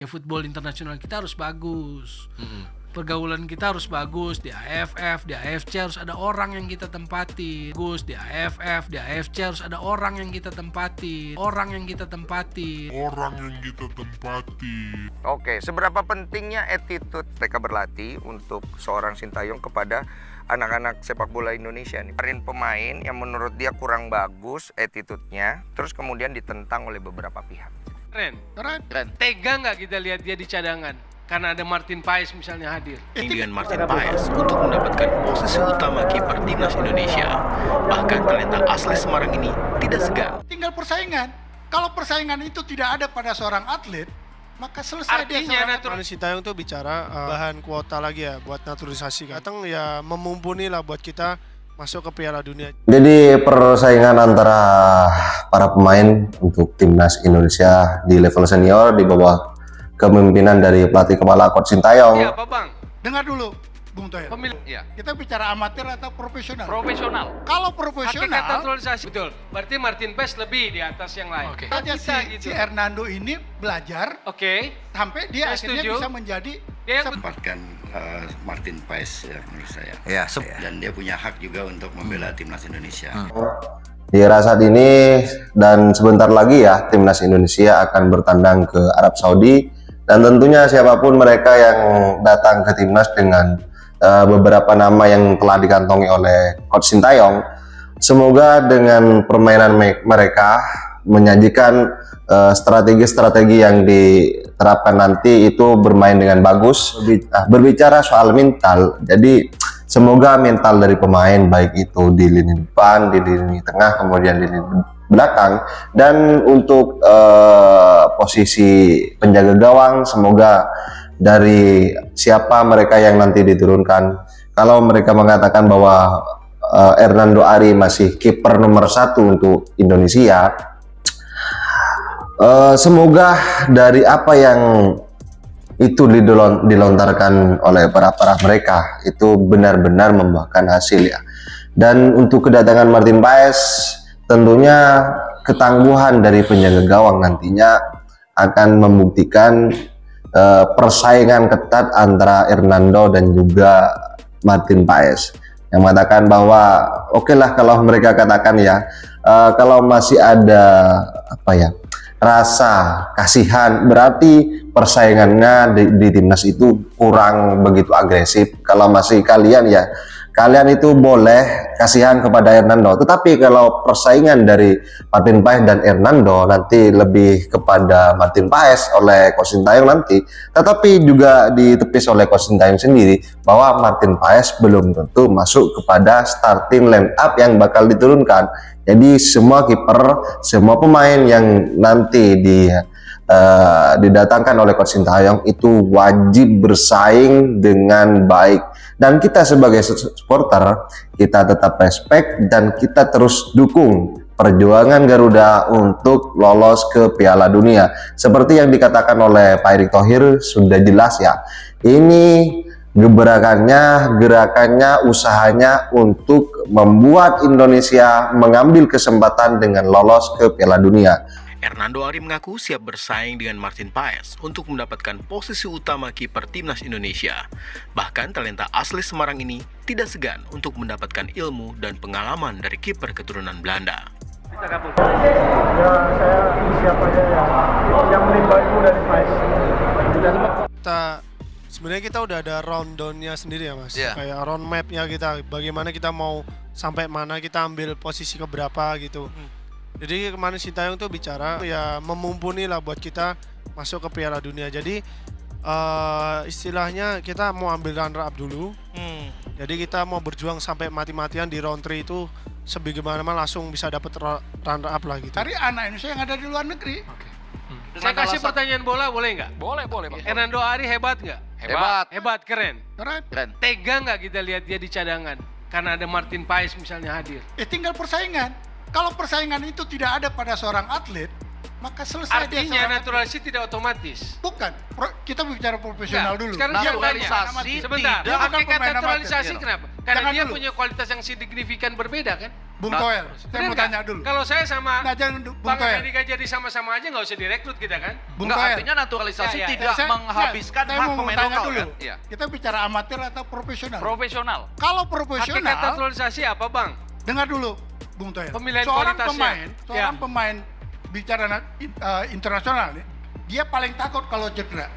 Ya, football internasional kita harus bagus. Pergaulan kita harus bagus. Di AFF, di AFC harus ada orang yang kita tempati. Bagus di AFF, di AFC harus ada orang yang kita tempati. Oke, seberapa pentingnya attitude mereka berlatih untuk seorang Sintayong kepada anak-anak sepak bola Indonesia nih? Pemain yang menurut dia kurang bagus attitude-nya, terus kemudian ditentang oleh beberapa pihak. Keren. Tega nggak kita lihat dia di cadangan? Karena ada Martin Paes misalnya hadir. Dengan Martin Paes untuk mendapatkan posisi utama kiper timnas Indonesia. Bahkan talenta asli Semarang ini tidak segan. Tinggal persaingan. Kalau persaingan itu tidak ada pada seorang atlet, maka selesai. Artinya Artinya Sintayong tuh bicara bahan kuota lagi ya buat naturalisasi. Datang ya memumpuni lah buat kita masuk ke Piala Dunia. Jadi persaingan antara para pemain untuk timnas Indonesia di level senior di bawah kepemimpinan dari pelatih kepala Coach Sintayong. Iya, Pak Bang. Dengar dulu, Bung Toyer. Ya. Kita bicara amatir atau profesional? Profesional. Kalau profesional, Hakikat naturalisasi. Betul. Berarti Martin Paes lebih di atas yang lain. Oke. saja si Hernando ini belajar sampai dia Saya akhirnya setuju. bisa menjadi Tempatkan Martin Paes ya menurut saya. Ya, Dan dia punya hak juga untuk membela timnas Indonesia. Di era saat ini dan sebentar lagi ya timnas Indonesia akan bertandang ke Arab Saudi, dan tentunya siapapun mereka yang datang ke timnas dengan beberapa nama yang telah dikantongi oleh Coach Sintayong, semoga dengan permainan mereka menyajikan strategi-strategi yang diterapkan nanti itu bermain dengan bagus. Berbicara soal mental, jadi semoga mental dari pemain baik itu di lini depan, di lini tengah, kemudian di lini belakang, dan untuk posisi penjaga gawang, semoga dari siapa mereka yang nanti diturunkan, kalau mereka mengatakan bahwa Hernando Ari masih kiper nomor 1 untuk Indonesia, semoga dari apa yang itu dilontarkan oleh para mereka itu benar-benar membuahkan hasil ya. Dan untuk kedatangan Martin Paes, tentunya ketangguhan dari penjaga gawang nantinya akan membuktikan persaingan ketat antara Hernando dan juga Martin Paes, yang mengatakan bahwa oke lah kalau mereka katakan ya, kalau masih ada rasa kasihan, berarti persaingannya di timnas itu kurang begitu agresif. Kalau masih kalian itu boleh kasihan kepada Hernando, tetapi kalau persaingan dari Martin Paes dan Hernando nanti lebih kepada Martin Paes oleh Coach Sintayong nanti, tetapi juga ditepis oleh Coach Sintayong sendiri bahwa Martin Paes belum tentu masuk kepada starting line up yang bakal diturunkan. Jadi semua kiper, semua pemain yang nanti didatangkan oleh Coach Sintayong itu wajib bersaing dengan baik, dan kita sebagai supporter kita tetap respect dan kita terus dukung perjuangan Garuda untuk lolos ke Piala Dunia. Seperti yang dikatakan oleh Pak Erick Thohir sudah jelas ya, ini gerakannya, usahanya untuk membuat Indonesia mengambil kesempatan dengan lolos ke Piala Dunia. Hernando Ari mengaku siap bersaing dengan Martin Paes untuk mendapatkan posisi utama kiper timnas Indonesia. Bahkan talenta asli Semarang ini tidak segan untuk mendapatkan ilmu dan pengalaman dari kiper keturunan Belanda. Ya, saya siap aja ya. Yang menimba itu dari Paes. Sebenarnya kita udah ada rundown-nya sendiri ya Mas, kayak round map-nya kita, bagaimana kita mau sampai mana, kita ambil posisi keberapa gitu. Jadi kemarin Sintayong tuh bicara ya memumpuni lah buat kita masuk ke Piala Dunia. Jadi istilahnya kita mau ambil runner up dulu. Jadi kita mau berjuang sampai mati-matian di round 3 itu sebagaimana langsung bisa dapat runner up lah gitu. Cari anak Indonesia yang ada di luar negeri. Saya kasih pertanyaan bola, boleh nggak? Boleh Bang. Hernando Ari hebat nggak? Hebat, keren. Tega nggak kita lihat dia di cadangan? Karena ada Martin Paes misalnya hadir. Tinggal persaingan. Kalau persaingan itu tidak ada pada seorang atlet, maka selesai. Artinya naturalisasi tidak otomatis. Bukan. Kita bicara profesional dulu. Sekarang naturalisasi sebentar. Dia bukan Hakikat pemain naturalisasi amatir. kenapa? Karena Jangan dia dulu. punya kualitas yang signifikan berbeda kan? Bung Toel, saya mau tanya dulu. Kalau saya sama Bung Toel. Amerika jadi sama-sama aja nggak usah direkrut kita kan? Bung Nggak, Toel. artinya naturalisasi tidak Saya menghabiskan hak mau pemain tanya lokal dulu. kan? Iya. Kita bicara amatir atau profesional? Profesional. Kalau Hakikat profesional, naturalisasi apa bang? dengar dulu, Bung Toel. Pemilihan Seorang kualitasnya. seorang pemain bicara internasional, dia paling takut kalau cedera.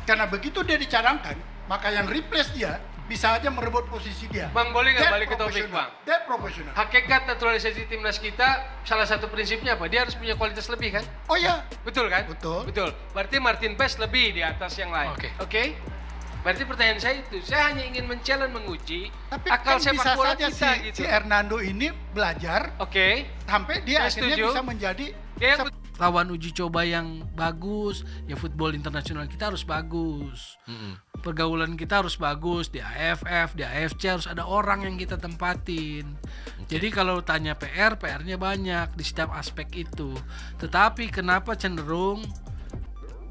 Karena begitu dia dicadangkan, maka yang replace dia bisa aja merebut posisi dia. Bang boleh nggak Dia balik ke topik profesional. bang? Dia profesional. Hakikat naturalisasi timnas kita salah satu prinsipnya apa? Dia harus punya kualitas lebih kan? Oh iya, Betul kan? Betul. Betul. Berarti Martin Paes lebih di atas yang lain. Oke. Berarti pertanyaan saya itu, saya hanya ingin menguji tapi akal kan sepak bisa bola saja kita si gitu. Hernando ini belajar Oke. sampai dia Saya akhirnya setuju. bisa menjadi Lawan uji coba yang bagus, ya football internasional kita harus bagus. Pergaulan kita harus bagus, di AFF, di AFC harus ada orang yang kita tempatin. Jadi kalau tanya PR-nya banyak di setiap aspek itu. Tetapi kenapa cenderung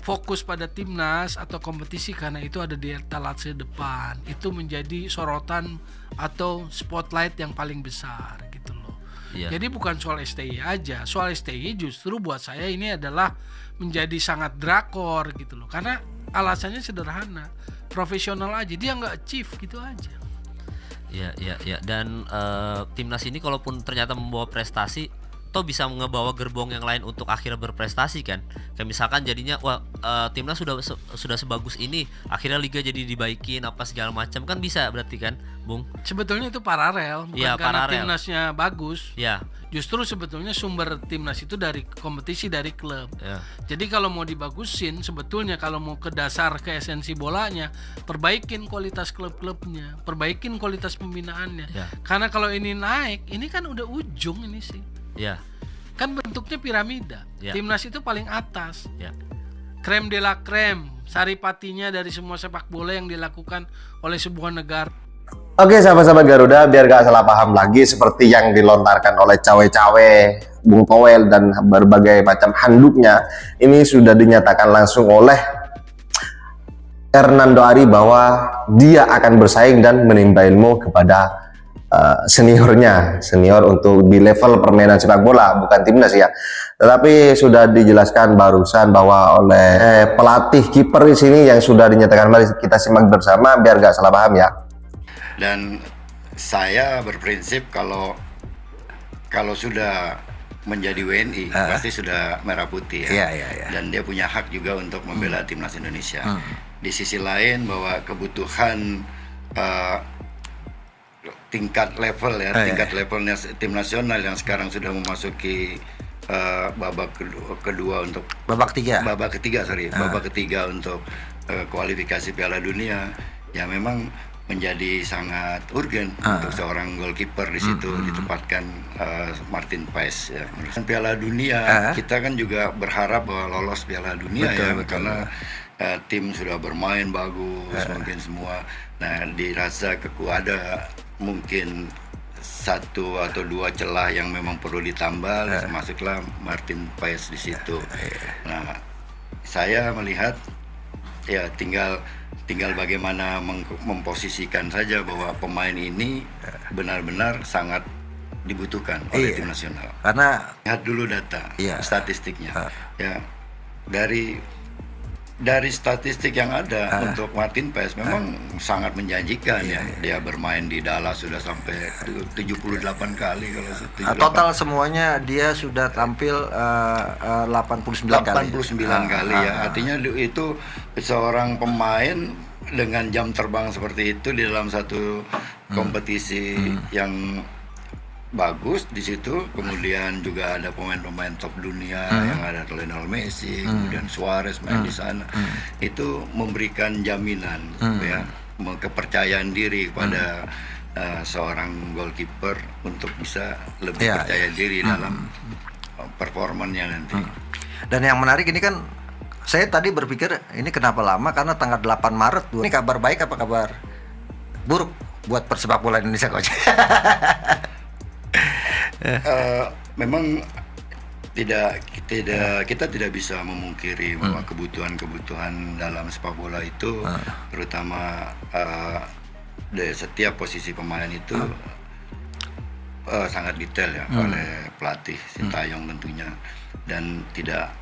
fokus pada timnas atau kompetisi, karena itu ada di etalase depan. Itu menjadi sorotan atau spotlight yang paling besar gitu loh. Iya. Jadi bukan soal STI aja. Soal STI justru buat saya ini adalah menjadi sangat drakor gitu loh. Karena alasannya sederhana. Profesional aja, dia nggak achieve gitu aja. Ya. Dan timnas ini kalaupun ternyata membawa prestasi, toh bisa ngebawa gerbong yang lain untuk akhirnya berprestasi kan. Kayak misalkan jadinya timnas sudah sebagus ini, akhirnya liga jadi dibaikin apa segala macam kan bisa berarti kan, Bung? Sebetulnya itu paralel, bukan Ya, karena paralel. timnasnya bagus. Ya. Justru sebetulnya sumber timnas itu dari kompetisi, dari klub. Ya. Jadi kalau mau dibagusin, sebetulnya kalau mau ke dasar, ke esensi bolanya, perbaikin kualitas klub-klubnya, perbaikin kualitas pembinaannya. Ya. Karena kalau ini naik, ini kan udah ujung ini sih. Ya. Kan bentuknya piramida. Ya. Timnas itu paling atas. Ya. Krem de la krem, saripatinya dari semua sepak bola yang dilakukan oleh sebuah negara. Oke sahabat-sahabat Garuda, biar gak salah paham lagi seperti yang dilontarkan oleh cawe-cawe, Bung Toel dan berbagai macam handuknya, ini sudah dinyatakan langsung oleh Hernando Ari bahwa dia akan bersaing dan menimba ilmu kepada senior untuk di level permainan sepak bola, bukan timnas ya. Tetapi sudah dijelaskan barusan bahwa oleh pelatih kiper di sini yang sudah dinyatakan, mari kita simak bersama biar gak salah paham ya. Dan saya berprinsip kalau sudah menjadi WNI pasti sudah merah putih ya. Dan dia punya hak juga untuk membela timnas Indonesia. Di sisi lain bahwa kebutuhan tingkat level ya, tingkat levelnya tim nasional yang sekarang sudah memasuki babak kedua untuk babak ketiga untuk kualifikasi Piala Dunia, ya memang menjadi sangat urgen untuk seorang goalkeeper di situ ditempatkan Martin Paes ya. Piala Dunia kita kan juga berharap bahwa lolos Piala Dunia karena tim sudah bermain bagus mungkin semua. Nah, dirasa ada mungkin satu atau dua celah yang memang perlu ditambal, masuklah Martin Paes di situ. Nah, saya melihat ya tinggal bagaimana memposisikan saja bahwa pemain ini benar-benar sangat dibutuhkan oleh tim nasional. Karena lihat dulu data, statistiknya. Ya, dari statistik yang ada untuk Martin Paes memang sangat menjanjikan ya. Dia bermain di Dallas sudah sampai 78 kali kalau 78. Total semuanya dia sudah tampil 89 kali ya. Artinya itu seorang pemain dengan jam terbang seperti itu di dalam satu kompetisi yang bagus di situ. Kemudian juga ada pemain-pemain top dunia yang ada Lionel Messi, kemudian Suarez main di sana. Itu memberikan jaminan ya, kepercayaan diri pada seorang goalkeeper untuk bisa lebih percaya diri dalam performanya nanti. Dan yang menarik ini kan, saya tadi berpikir ini kenapa lama, karena tanggal 8 Maret ini kabar baik apa kabar buruk buat persepak bola Indonesia, Coach? Memang kita tidak bisa memungkiri bahwa kebutuhan dalam sepak bola itu terutama dari setiap posisi pemain itu sangat detail ya oleh pelatih Sintayong tentunya, dan tidak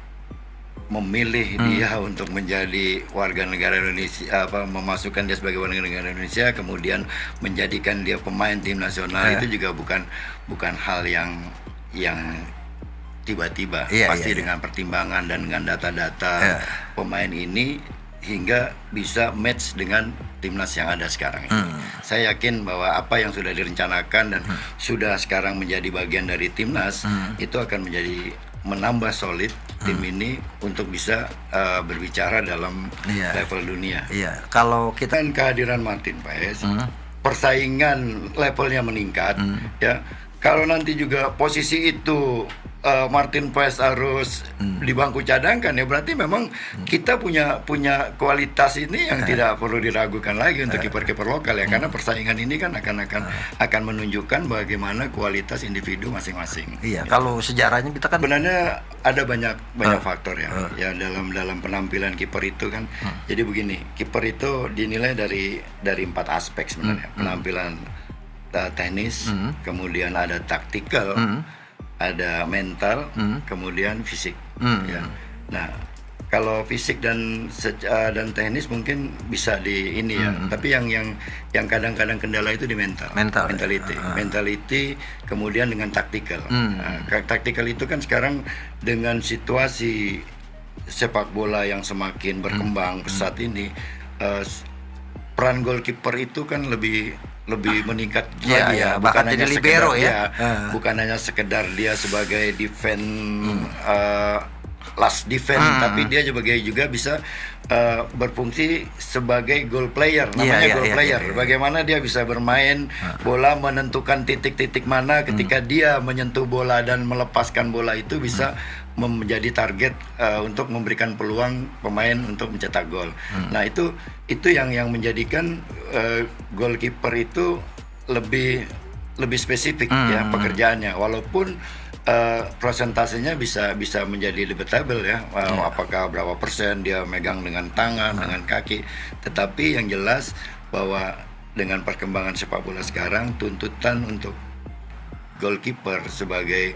memilih dia untuk menjadi warga negara Indonesia, memasukkan dia sebagai warga negara Indonesia, kemudian menjadikan dia pemain tim nasional, itu juga bukan hal yang tiba-tiba, pasti dengan pertimbangan dan dengan data-data pemain ini hingga bisa match dengan timnas yang ada sekarang ini. Saya yakin bahwa apa yang sudah direncanakan dan sudah sekarang menjadi bagian dari timnas itu akan menambah solid tim ini untuk bisa berbicara dalam level dunia. Kalau kita kehadiran Martin Paes, persaingan levelnya meningkat, ya. Kalau nanti juga posisi itu Martin Paes harus di bangku cadangan, ya berarti memang kita punya kualitas ini yang tidak perlu diragukan lagi untuk kiper-kiper lokal ya, karena persaingan ini kan akan menunjukkan bagaimana kualitas individu masing-masing. Kalau sejarahnya kita kan sebenarnya ada banyak faktor ya. Ya dalam penampilan kiper itu kan. Jadi begini, kiper itu dinilai dari 4 aspek sebenarnya. Penampilan teknis, kemudian ada taktikal, ada mental, kemudian fisik. Ya. Nah, kalau fisik dan teknis mungkin bisa di ini ya. Tapi yang kadang-kadang kendala itu di mentality, kemudian dengan taktikal. Nah, taktikal itu kan sekarang dengan situasi sepak bola yang semakin berkembang saat ini, peran goalkeeper itu kan lebih meningkat lagi ya, bukan hanya libero ya, bukan hanya sekedar dia sebagai last defense, tapi dia juga bisa berfungsi sebagai goal player, namanya goal player. Bagaimana dia bisa bermain bola, menentukan titik-titik mana ketika dia menyentuh bola dan melepaskan bola itu bisa menjadi target untuk memberikan peluang pemain untuk mencetak gol. Nah itu yang menjadikan goalkeeper itu lebih spesifik ya pekerjaannya, walaupun prosentasenya bisa menjadi debatable ya, apakah berapa persen dia megang dengan tangan, dengan kaki, tetapi yang jelas bahwa dengan perkembangan sepak bola sekarang, tuntutan untuk goalkeeper sebagai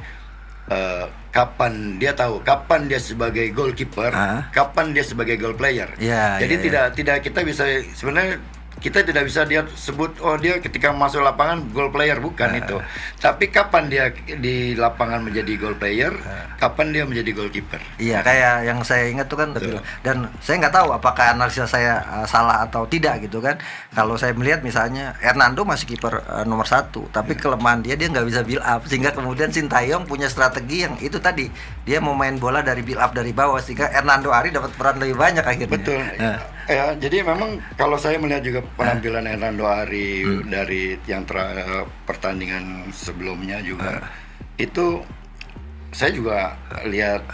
kapan dia tahu kapan dia sebagai goalkeeper, kapan dia sebagai goal player. Jadi tidak kita bisa sebenarnya kita tidak bisa dia sebut dia ketika masuk lapangan goal player, bukan itu. Tapi kapan dia di lapangan menjadi goal player, kapan dia menjadi goalkeeper. Kayak yang saya ingat tuh kan, dan saya nggak tahu apakah analisa saya salah atau tidak gitu kan. Kalau saya melihat misalnya Hernando masih kiper nomor 1, tapi kelemahan dia nggak bisa build up, sehingga kemudian Sintayong punya strategi yang itu tadi, dia mau main bola dari build up dari bawah, sehingga Hernando Ari dapat peran lebih banyak akhirnya. Betul. Ya, jadi memang kalau saya melihat juga penampilan Hernando Ari dari yang pertandingan sebelumnya juga, itu saya juga lihat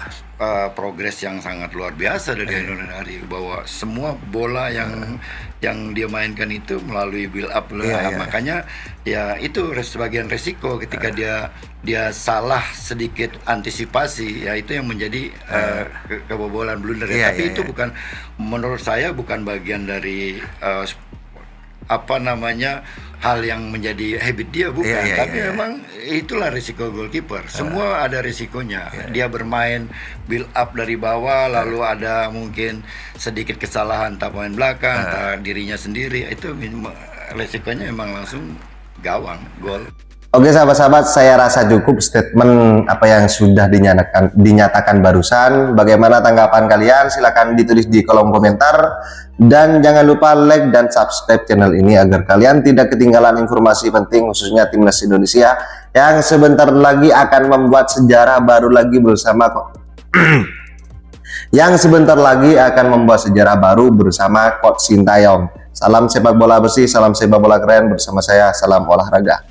progres yang sangat luar biasa dari Hernando Ari, bahwa semua bola yang dia mainkan itu melalui build up. Makanya ya itu sebagian resiko ketika dia salah sedikit antisipasi, ya itu yang menjadi kebobolan blunder. Tapi itu bukan, menurut saya bukan bagian dari hal yang menjadi habit dia, bukan. Tapi memang itulah risiko goalkeeper. Semua ada risikonya. Dia bermain build up dari bawah, lalu ada mungkin sedikit kesalahan entah pemain belakang, entah dirinya sendiri, itu risikonya memang langsung gawang, gol. Oke sahabat-sahabat, saya rasa cukup statement apa yang sudah dinyatakan barusan. Bagaimana tanggapan kalian? Silahkan ditulis di kolom komentar. Dan jangan lupa like dan subscribe channel ini agar kalian tidak ketinggalan informasi penting khususnya Timnas Indonesia yang sebentar lagi akan membuat sejarah baru lagi bersama Coach Sintayong. Salam sepak bola bersih, salam sepak bola keren bersama saya, salam olahraga.